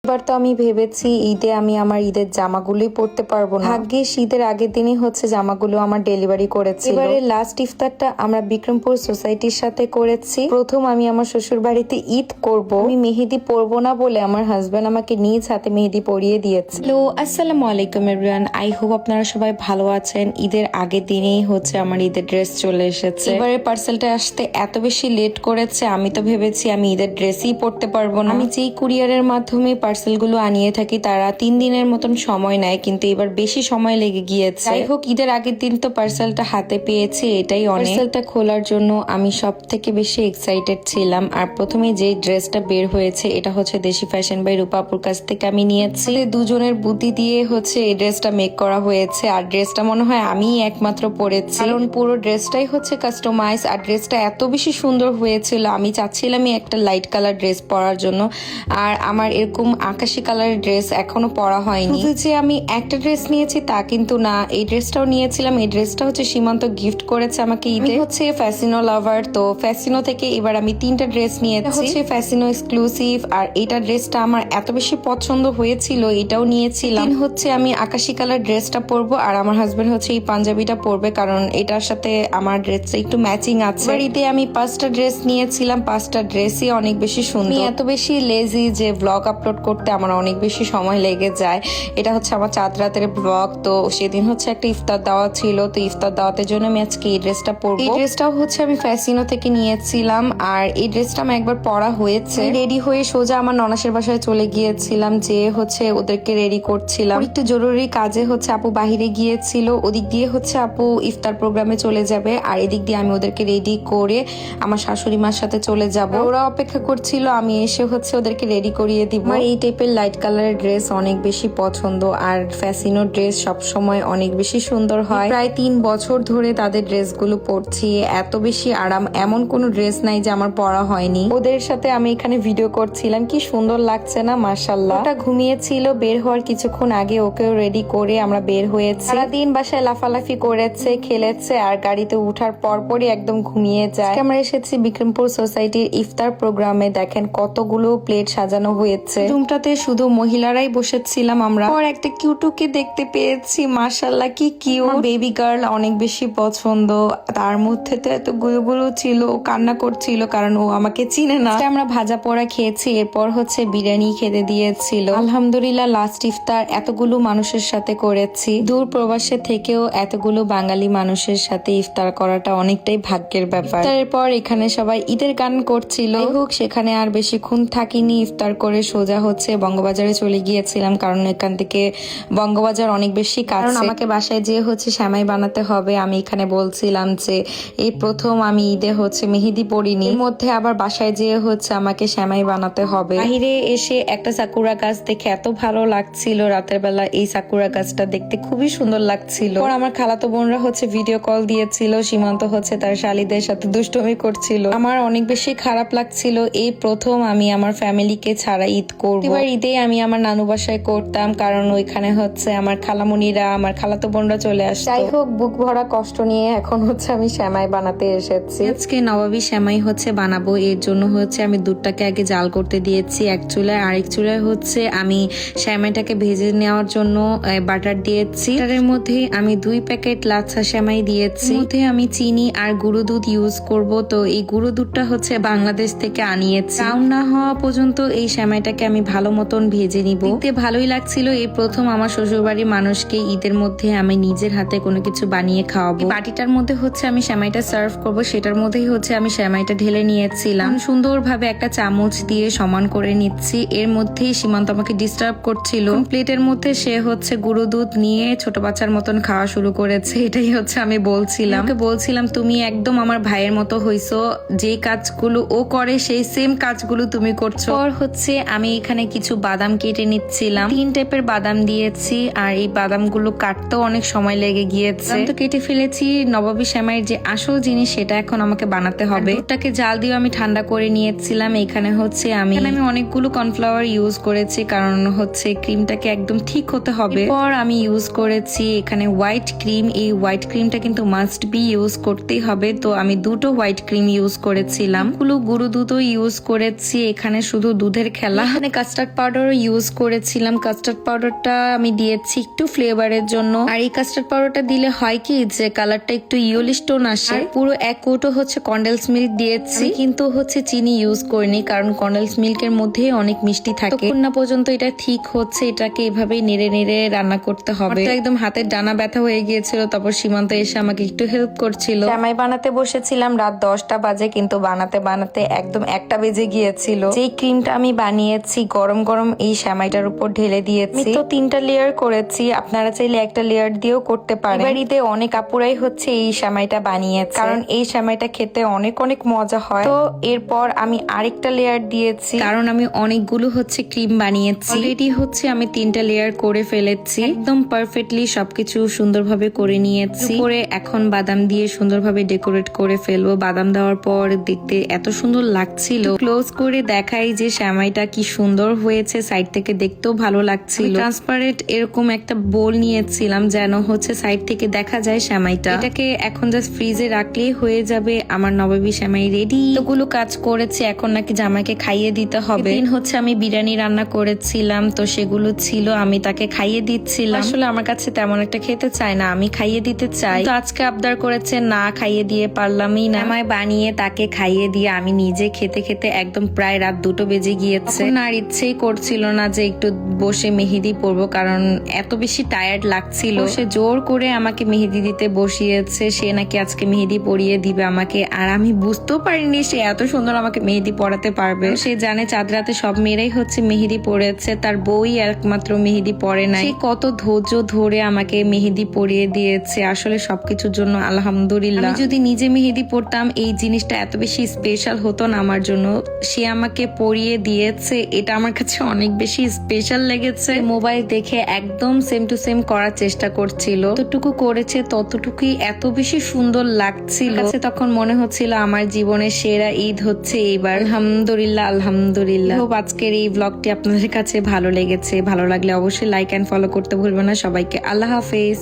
এবার তো আমি ভেবেছি ঈদে আমি আমার ঈদের জামাগুলোই পরতে পারবো না। ভাগ্যিস ঈদের আগের দিনই হচ্ছে জামাগুলো আমার ডেলিভারি করেছে। এবারে লাস্ট ইফতারটা আমরা বিক্রমপুর সোসাইটির সাথে করেছি। প্রথম আমি আমার শ্বশুর বাড়িতে ঈদ করব। আমি মেহেদি পরবো না বলে আমার হাজবেন্ড আমাকে নিজ হাতে মেহেদি পরিয়ে দিয়েছে। হ্যালো, আসসালামু আলাইকুম এভরিওয়ান। আই হোপ আপনারা সবাই ভালো আছেন। ঈদের আগের দিনেই হচ্ছে আমার ঈদের ড্রেস চলে এসেছে। এবারে পার্সেলটা আসতে এত বেশি লেট করেছে, আমি তো ভেবেছি আমি ঈদের ড্রেসই পরতে পারবো না। আমি যেই কুরিয়ারের মাধ্যমে পার্সেলগুলো আনিয়ে থাকি তারা 3 দিনের মতন সময় নেয়, কিন্তু এবার বেশি সময় লেগে গিয়েছে। যাই হোক, ঈদের আগের দিন তো পার্সেলটা হাতে পেয়েছি, এটাই অনেক। পার্সেলটা খোলার জন্য আমি সব থেকে বেশি এক্সাইটেড ছিলাম। আর প্রথমে যে ড্রেসটা বের হয়েছে এটা হচ্ছে দেশি ফ্যাশন বাই রূপাপুর কাছ থেকে আমি নিয়েছি। দুজনের বুদ্ধি দিয়ে হচ্ছে এই ড্রেসটা মেক করা হয়েছে। আর ড্রেসটা মনে হয় আমি একমাত্র পরেছি, কারণ পুরো ড্রেসটাই হচ্ছে কাস্টমাইজ। আর ড্রেসটা এত বেশি সুন্দর হয়েছিল, আমি চাচ্ছিলাম একটা লাইট কালার ড্রেস পরার জন্য। আর আমার এরকম আকাশি কালারের ড্রেস এখনো পরা হয়নি। শুধু যে আমি একটা ড্রেস নিয়েছি তা কিন্তু না, এই ড্রেসটাও নিয়েছিলাম। এই ড্রেসটা হচ্ছে সীমান্ত গিফট করেছে আমাকে ঈদে। হচ্ছে ফ্যাসিনো লাভার, তো ফ্যাসিনো থেকে এবার আমি 3টা ড্রেস নিয়েছি। হচ্ছে ফ্যাসিনো এক্সক্লুসিভ, আর এটা ড্রেসটা আমার এত বেশি পছন্দ হয়েছিল, এটাও নিয়েছিলাম। হচ্ছে আমি আকাশি কালার ড্রেসটা পরবো আর আমার হাজবেন্ড হচ্ছে এই পাঞ্জাবিটা পরবে, কারণ এটার সাথে আমার ড্রেসটা একটু ম্যাচিং আছে। ঈদে আমি 5টা ড্রেস নিয়েছিলাম, 5টা ড্রেসই অনেক বেশি সুন্দর। এত বেশি লেজি যে ব্লগ আপলোড করতে আমার অনেক বেশি সময় লেগে যায়। এটা হচ্ছে আমার চাঁদ রাতের ব্লগ। তো সেদিন হচ্ছে একটা ইফতার দাওয়াত ছিল, তো ইফতার দাওয়াতের জন্য আমি আজকে এই ড্রেসটা পরবো। এই ড্রেসটাও হচ্ছে আমি ফ্যাসিনো থেকে নিয়েছিলাম, আর এই ড্রেসটা আমার একবার পরা হয়েছে। রেডি হয়ে সোজা আমার ননাসের বাসায় চলে গিয়েছিলাম, যে হচ্ছে ওদেরকে রেডি করছিলাম। একটু জরুরি কাজে হচ্ছে আপু বাহিরে গিয়েছিল, ওদিক দিয়ে হচ্ছে আপু ইফতার প্রোগ্রামে চলে যাবে, আর এদিক দিয়ে আমি ওদেরকে রেডি করে আমার শাশুড়ি মার সাথে চলে যাব। ওরা অপেক্ষা করছিল, আমি এসে হচ্ছে ওদেরকে রেডি করিয়ে দিব। আমার এই টাইপের লাইট কালারের ড্রেস অনেক বেশি পছন্দ, আর ফ্যাসিনো ড্রেস সবসময় অনেক বেশি সুন্দর হয়। প্রায় 3 বছর ধরে তাদের ড্রেসগুলো পরছি, এত বেশি আরাম, এমন কোনো ড্রেস নাই যে আমার পরা হয়নি। ওদের সাথে আমি এখানে ভিডিও করছিলাম, কি সুন্দর লাগছে না মাশাআল্লাহ। ওটা ঘুমিয়েছিল, বের হওয়ার কিছুক্ষণ আগে ওকেও রেডি করে আমরা বের হয়েছি। সারাদিন বাসায় লাফালাফি করেছে, খেলেছে, আর গাড়িতে উঠার পরপরই একদম ঘুমিয়ে যায়। আমরা এসেছি বিক্রমপুর সোসাইটির ইফতার প্রোগ্রামে। দেখেন কতগুলো প্লেট সাজানো হয়েছে। রুমটাতে শুধু মহিলারাই বসেছিলাম আমরা। পর একটা কিউটুকে দেখতে পেয়েছি, মাশাআল্লাহ কি কিউট। বেবি গার্ল অনেক বেশি পছন্দ। তার মধ্যে তো এত গুলো ছিল, কান্না করছিল কারণ ও আমাকে চিনে না। আমরা ভাজা পোড়া খেয়েছি, এরপর হচ্ছে বিরিয়ানি খেতে দিয়েছিল। আলহামদুলিল্লাহ লাস্ট ইফতার এতগুলো মানুষের সাথে করেছি। দূর প্রবাসে থেকেও এতগুলো বাঙালি মানুষের সাথে ইফতার করাটা অনেকটাই ভাগ্যের ব্যাপার। ইফতারের পর এখানে সবাই ঈদের গান করছিল। হোক, সেখানে আর বেশিক্ষণ থাকিনি। ইফতার করে সোজা হচ্ছে বঙ্গবাজারে চলে গিয়েছিলাম, কারণ এখান থেকে বঙ্গবাজার অনেক বেশি কাছে। কারণ আমাকে বাসায় যেয়ে হচ্ছে সেমাই বানাতে হবে। আমি এখানে বলছিলাম যে এই প্রথম আমি ঈদে হচ্ছে মেহেদি পরিনি, এর মধ্যে আবার বাসায় যেয়ে হচ্ছে আমাকে সেমাই বানাতে হবে। বাহিরে এসে একটা সাকুরা গাছ দেখে এত ভালো লাগছিল। রাতের বেলা এই সাকুরা গাছটা দেখতে খুবই সুন্দর লাগছিল। পর আমার খালাতো বোনরা হচ্ছে ভিডিও কল দিয়েছিল, সীমান্ত হচ্ছে তার শালীদের সাথে দুষ্টুমি করছিল। আমার অনেক বেশি খারাপ লাগছিল, এই প্রথম আমি আমার ফ্যামিলিকে ছাড়া ঈদ করব। এবার ঈদে আমি আমার নানু বাসায় করতাম, কারণ ওইখানে হচ্ছে আমার খালামুনিরা, আমার খালাতো বোনরা চলে আসতো। যাই হোক, বুক ভরা কষ্ট নিয়ে এখন হচ্ছে আমি সেমাই বানাতে এসেছি। আজকে নবাবী সেমাই হচ্ছে বানাবো, এর জন্য হচ্ছে আমি দুধটাকে আগে জাল করতে দিয়েছি এক চুলায়, আরেক চুলায় হচ্ছে আমি সেমাইটাকে ভেজে নেওয়ার জন্য বাটার দিয়েছি। এর মধ্যে আমি 2 প্যাকেট লাচ্ছা সেমাই দিয়েছি। মধ্যে আমি চিনি আর গুঁড়ো দুধ ইউজ করব। তো এই গুঁড়ো দুধটা হচ্ছে বাংলাদেশ থেকে আনিয়েছি। ব্রাউন না হওয়া পর্যন্ত এই সেমাইটাকে আমি ভালো মতন ভেজে নিব। দেখতে ভালোই লাগছিল। এই প্রথম আমার শ্বশুরবাড়ির মানুষকে ঈদের মধ্যে আমি নিজের হাতে কোনো কিছু বানিয়ে খাওয়াবো। বাটিটার মধ্যে হচ্ছে আমি সেমাইটা সার্ভ করব, সেটার মধ্যেই হচ্ছে আমি সেমাইটা ঢেলে নিয়েছিলাম। সুন্দরভাবে একটা চামচ দিয়ে সমান করে নিচ্ছি। এর মধ্যেই সীমান্ত আমাকে ডিস্টার্ব করছিল। প্লেটের মধ্যে সে হচ্ছে গুঁড়ো দুধ নিয়ে ছোট বাচ্চার মতন খাওয়া শুরু করেছে। এটাই হচ্ছে আমি বলছিলাম তুমি একদম আমার ভাইয়ের মতো হইছো, যে কাজগুলো ও করে সেই সেম কাজগুলো তুমি করছো। পর হচ্ছে আমি এখানে কিছু বাদাম কেটে নিচ্ছিলাম। 3 টাইপের বাদাম দিয়েছি, আর এই বাদামগুলো কাটতেও অনেক সময় লেগে গিয়েছে। তো কেটে ফেলেছি। নবাবী সেমাইয়ের যে আসল জিনিস সেটা এখন আমাকে বানাতে হবে। দুধটাকে জাল দিয়ে আমি ঠান্ডা করে নিয়েছিলাম। এখানে হচ্ছে আমি অনেকগুলো কর্নফ্লাওয়ার ইউজ করেছি, কারণ হচ্ছে ক্রিমটাকে একদম ঠিক হতে হবে। পর আমি ইউজ করেছি এখানে হোয়াইট ক্রিম। এই হোয়াইট ক্রিমটা কিন্তু মাস্ট বি ইউজ করতেই হবে। তো আমি 2টো হোয়াইট ক্রিম ইউজ করেছিলাম। গুঁড়ো দুধও ইউজ করেছি। এখানে শুধু দুধের খেলা। এখানে কাস্টার্ড পাউডারও ইউজ করেছিলাম। কাস্টার্ড পাউডারটা আমি দিয়েছি একটু ফ্লেভারের জন্য। আর এই কাস্টার্ড পাউডারটা দিলে হয় কি যে কালারটা একটু ইয়েলিশ টোন আসে। পুরো এক কৌটো হচ্ছে কন্ডেন্স মিল্ক দিয়েছি, কিন্তু হচ্ছে চিনি ইউজ করিনি, কারণ কন্ডেন্স মিল্কের মধ্যে অনেক মিষ্টি থাকে। ততক্ষণ না পর্যন্ত এটা ঠিক হচ্ছে, এটাকে এভাবেই নেড়ে নেড়ে রান্না করতে হবে। একদম হাতের ডানা ব্যথা হয়ে গিয়েছিল, তারপর সীমান্ত এসে আমাকে একটু হেল্প করছিল। সেমাই বানাতে বসেছিলাম রাত 10টা বাজে, কিন্তু বানাতে বানাতে একদম 1টা বেজে গিয়েছিল। যেই ক্রিমটা আমি বানিয়েছি গরম গরম এই সেমাইটার উপর ঢেলে দিয়েছি। তো 3টা লেয়ার করেছি, আপনারা চাইলে একটা লেয়ার দিয়েও করতে পারেন। এবার ঈদে অনেক আপুরাই হচ্ছে এই সেমাইটা বানিয়েছে, কারণ এই সেমাইটা খেতে অনেক অনেক মজা হয়। তো এরপর আমি আরেকটা লেয়ার দিয়েছি, কারণ আমি অনেকগুলো হচ্ছে ক্রিম বানিয়েছি। অলরেডি হচ্ছে আমি 3টা লেয়ার করে ফেলেছি, একদম পারফেক্টলি সবকিছু সুন্দরভাবে করে নিয়েছি। পরে এখন বাদাম দিয়ে সুন্দরভাবে ডেকোরেট করে ফেলবো। বাদাম দেওয়ার পর দেখতে এত সুন্দর লাগছিল। ক্লোজ করে দেখাই যে সেমাইটা কি সুন্দর হয়েছে, সাইড থেকে দেখতেও ভালো লাগছিল। ট্রান্সপারেন্ট এরকম একটা বোল নিয়েছিলাম যেন হচ্ছে সাইড থেকে দেখা যায় সেমাইটা। এটাকে এখন জাস্ট ফ্রিজে রাখলেই হয়ে যাবে আমার নবাবী সেমাই রেডি। এগুলো কাজ করেছে, এখন নাকি জামাইকে খাইয়ে দিতে হবে। দিন হচ্ছে আমি বিরিয়ানি রান্না করেছিলাম, তো সেগুলো ছিল, আমি তাকে খাইয়ে দিচ্ছিলাম। আসলে আমার কাছে তেমন একটা খেতে চায় না, আমি খাইয়ে দিতে চাই। তো আজকে আবদার করেছে, না খাইয়ে দিয়ে পারলামই না। আমায় বানিয়ে তাকে খাইয়ে দিয়ে আমি নিজে খেতে খেতে একদম প্রায় রাত 2টো বেজে গিয়েছে। আর ইচ্ছেই করছিল না যে একটু বসে মেহেদি পরবো, কারণ এত বেশি টায়ার্ড লাগছিল। সে জোর করে আমাকে মেহেদি দিতে বসিয়েছে, সে নাকি আজকে মেহেদি পরিয়ে দিবে আমাকে। আর আমি বুঝতেও পারিনি সে এত সুন্দর আমাকে মেহেদি পরাতে পারবে। সে জানে চাঁদ রাতে সব মেয়েরাই হচ্ছে মেহেদি পরেছে, তার বউই একমাত্র মেহেদি পরে নাই। সে কত ধৈর্য ধরে আমাকে মেহেদি পরিয়ে দিয়েছে। আসলে সবকিছুর জন্য আলহামদুলিল্লাহ। আমি যদি নিজে মেহেদি পরতাম এই জিনিসটা এত বেশি স্পেশাল হতো না আমার জন্য। সে আমাকে পরিয়ে দিয়েছে, এটা আমার কাছে অনেক বেশি স্পেশাল লেগেছে। মোবাইল দেখে একদম সেম টু সেম করার চেষ্টা করছিল, যতটুকু করেছে ততটুকুই এত বেশি সুন্দর লাগছিল। তখন মনে হচ্ছিল আমার জীবনের সেরা ঈদ হচ্ছে এইবার। আলহামদুলিল্লাহ আলহামদুলিল্লাহ। আজকের এই ব্লগটি আপনাদের কাছে ভালো লেগেছে, ভালো লাগলে অবশ্যই লাইক এন্ড ফলো করতে ভুলবেন না। সবাইকে আল্লাহ হাফেজ।